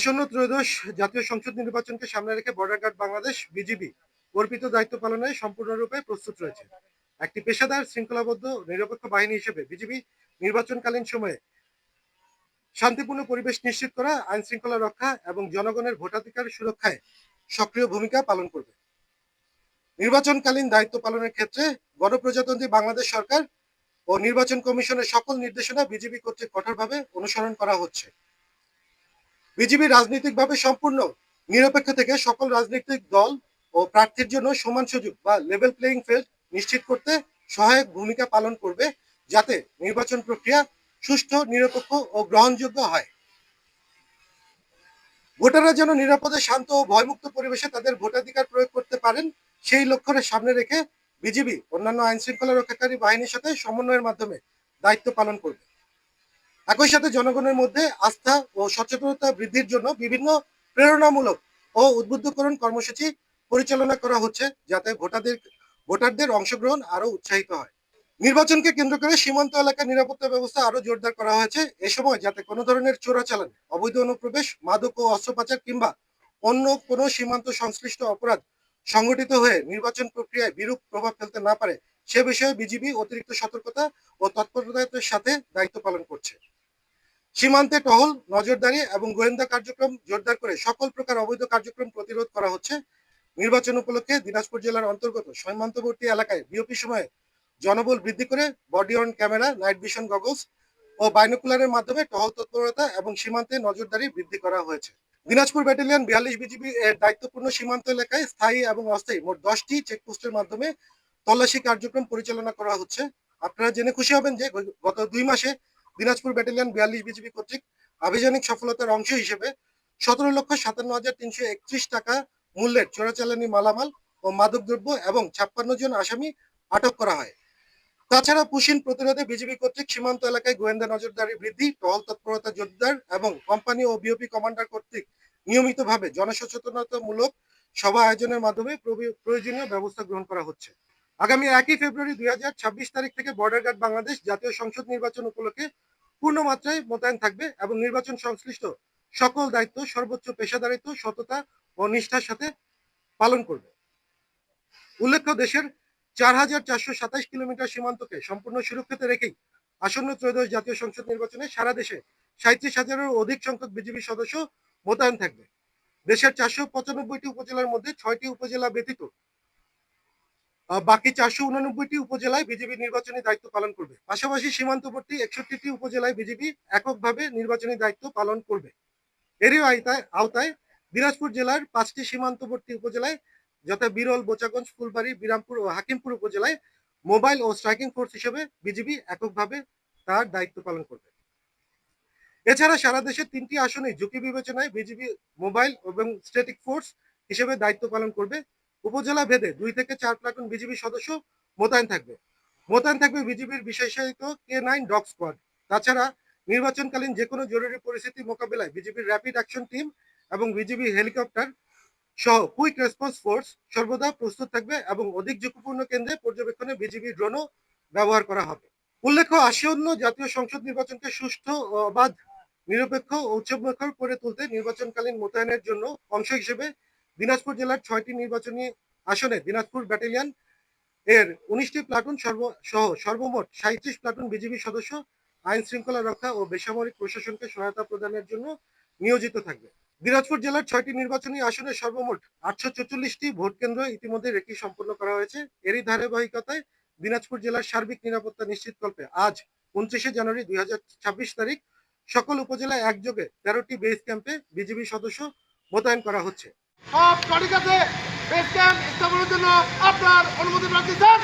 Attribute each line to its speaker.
Speaker 1: আসন্ন ত্রয়োদশ জাতীয় সংসদ নির্বাচনকে সামনে রেখে বর্ডার গার্ড বাংলাদেশ বিজিবি অর্পিত দায়িত্ব পালনে সম্পূর্ণরূপে প্রস্তুত রয়েছে। একটি পেশাদার শৃঙ্খলাবদ্ধ নিরপেক্ষ বাহিনী হিসেবে বিজিবি নির্বাচনকালীন সময়ে শান্তিপূর্ণ পরিবেশ নিশ্চিত করা, আইন শৃঙ্খলা রক্ষা এবং জনগণের ভোটাধিকার সুরক্ষায় সক্রিয় ভূমিকা পালন করবে। নির্বাচনকালীন দায়িত্ব পালনের ক্ষেত্রে গণপ্রজাতন্ত্রী বাংলাদেশ সরকার ও নির্বাচন কমিশনের সকল নির্দেশনা বিজিবি কর্তৃক কঠোরভাবে অনুসরণ করা হচ্ছে। বিজিবি রাজনৈতিকভাবে সম্পূর্ণ নিরপেক্ষ থেকে সকল রাজনৈতিক দল ও প্রার্থীর জন্য সমান সুযোগ বা লেভেল প্লেইং ফিল্ড নিশ্চিত করতে সহায়ক ভূমিকা পালন করবে, যাতে নির্বাচন প্রক্রিয়া সুষ্ঠু, নিরপেক্ষ ও গ্রহণযোগ্য হয়। ভোটাররা যেন নিরাপদে, শান্ত ও ভয়মুক্ত পরিবেশে তাদের ভোটাধিকার প্রয়োগ করতে পারেন, সেই লক্ষ্যের সামনে রেখে বিজিবি অন্যান্য আইন শৃঙ্খলা রক্ষাকারী বাহিনীর সাথে সমন্বয়ের মাধ্যমে দায়িত্ব পালন করবে। একই সাথে জনগণের মধ্যে আস্থা ও সচেতনতা বৃদ্ধির জন্য বিভিন্ন প্রেরণামূলক ও উদ্বুদ্ধকরণ কর্মসূচি পরিচালনা করা হচ্ছে, যাতে ভোটারদের অংশগ্রহণ আরো উৎসাহিত হয়। নির্বাচনকে কেন্দ্র করে সীমান্ত এলাকার নিরাপত্তা ব্যবস্থা আরো জোরদার করা হয়েছে। এ সময় যাতে কোনো ধরনের চোরাচালান, অবৈধ অনুপ্রবেশ, মাদক ও অস্ত্র পাচার কিংবা অন্য কোনো সীমান্ত সংশ্লিষ্ট অপরাধ সংগঠিত হয়ে নির্বাচন প্রক্রিয়ায় বিরূপ প্রভাব ফেলতে না পারে, সে বিষয়ে বিজিবি অতিরিক্ত সতর্কতা ও তৎপরতার সাথে দায়িত্ব পালন করছে। সীমান্তে টহল, নজরদারি এবং গোয়েন্দা কার্যক্রম জোরদার করে সকল প্রকার অবৈধ কার্যক্রম প্রতিরোধ করা হচ্ছে। নির্বাচন উপলক্ষে দিনাজপুর জেলার অন্তর্গত সীমান্তবর্তী এলাকায় বিওপি সময়ে জনবল বৃদ্ধি করে body on camera, night vision goggles ও বাইনোকুলারের মাধ্যমে টহল তৎপরতা এবং সীমান্তে নজরদারি বৃদ্ধি করা হয়েছে। দিনাজপুর ব্যাটালিয়ন 42 বিজিবি এর দায়িত্বপূর্ণ সীমান্ত এলাকায় স্থায়ী এবং অস্থায়ী মোট 10টি চেকপোস্টের মাধ্যমে তল্লাশি কার্যক্রম পরিচালনা করা হচ্ছে। আপনারা জেনে খুশি হবেন যে গত 2 মাসে দিনাজপুর ব্যাটালিয়ন 42 বিজিবি কর্তৃক আভিযানিক সফলতার অংশ হিসেবে 17,57,331 টাকা মূল্যের চোরাচালানি মালামাল ও মাদকদ্রব্য এবং 56 জন আসামি আটক করা হয়। তাছাড়া পুশিন প্রতিরোধে বিজিবি কর্তৃক সীমান্ত এলাকায় গোয়েন্দা নজরদারি বৃদ্ধি, টহল তৎপরতা জোরদার এবং কোম্পানি ও বিওপি কমান্ডার কর্তৃক নিয়মিতভাবে জনসচেতনতামূলক সভা আয়োজনের মাধ্যমে প্রয়োজনীয় ব্যবস্থা গ্রহণ করা হচ্ছে। আগামী 1 ফেব্রুয়ারি 2026 তারিখ থেকে বর্ডার গার্ড বাংলাদেশ জাতীয় সংসদ নির্বাচন উপলক্ষে পূর্ণ মাত্রায় মোতায়েন থাকবে এবং নির্বাচন সংশ্লিষ্ট সকল দায়িত্ব সর্বোচ্চ পেশাদারিত্ব, সততা ও নিষ্ঠার সাথে পালন করবে। উল্লেখ্য, দেশের 4,427 কিলোমিটার সীমান্তকে সম্পূর্ণ সুরক্ষিত রেখেই আসন্ন ত্রয়োদশ জাতীয় সংসদ নির্বাচনে সারা দেশে 37,000-এরও অধিক সংখ্যক বিজিবি সদস্য মোতায়েন থাকবে। দেশের 495টি উপজেলার মধ্যে 6টি উপজেলা ব্যতীত বাকি 489টি উপজেলায় বিজিবি নির্বাচনী দায়িত্ব পালন করবে। পাশাপাশি সীমান্তবর্তী 61টি উপজেলায় বিজিবি এককভাবে নির্বাচনী দায়িত্ব পালন করবে। এরই আওতায় দিনাজপুর জেলার 5টি সীমান্তবর্তী উপজেলায় যথা বিরল, বোচাগঞ্জ, ফুলবাড়ী, বিরামপুর ও হাকিমপুর উপজেলায় মোবাইল ও স্ট্রাইকিং ফোর্স হিসেবে বিজিবি এককভাবে তার দায়িত্ব পালন করবে। এছাড়া সারা দেশের 3টি আসনে ঝুঁকি বিবেচনায় বিজিবি মোবাইল এবং স্ট্যাটিক ফোর্স হিসেবে দায়িত্ব পালন করবে। উপজেলা ভেদে 2 থেকে 4 প্লাটুন বিজিবি সদস্য মোতায়েন থাকবে বিজিবির বিশেষায়িত K9 ডগ স্কোয়াড। তাছাড়া নির্বাচনকালীন যে কোনো জরুরি পরিস্থিতি মোকাবিলায় বিজিবির র্যাপিড অ্যাকশন টিম এবং বিজিবি হেলিকপ্টার সহ কুইক রেসপন্স ফোর্স সর্বদা প্রস্তুত থাকবে এবং অধিক ঝুঁকিপূর্ণ কেন্দ্রে পর্যবেক্ষণে বিজিবি ড্রোনও ব্যবহার করা হবে। উল্লেখ্য, আসন্ন জাতীয় সংসদ নির্বাচনকে সুষ্ঠু, অবাধ, নিরপেক্ষ ও উৎসবমুখর করে তুলতে নির্বাচনকালীন মোতায়েনের জন্য অংশ হিসেবে দিনাজপুর জেলার 6টি নির্বাচনী আসনে দিনাজপুর ব্যাটালিয়ন এর 19টি প্লাটুন সহ সর্বমোট 37 প্লাটুন বিজিবি সদস্য আইন শৃঙ্খলা রক্ষা ও বেসামরিক প্রশাসনকে সহায়তা প্রদানের জন্য নিয়োজিত থাকবে। দিনাজপুর জেলার 6টি নির্বাচনী আসনে সর্বমোট 844টি ভোট কেন্দ্র ইতিমধ্যে রেকি সম্পন্ন করা হয়েছে। এরই ধারাবাহিকতায় দিনাজপুর জেলার সার্বিক নিরাপত্তা নিশ্চিতকল্পে আজ 29 জানুয়ারি 2026 তারিখ সকল উপজেলায় একযোগে 13টি বেস ক্যাম্পে বিজিবি সদস্য মোতায়েন করা হচ্ছে।
Speaker 2: সব সঠিক আছে। বেস ক্যাম্প স্থাপনের জন্য আপনার অনুমতি প্রার্থী স্যার।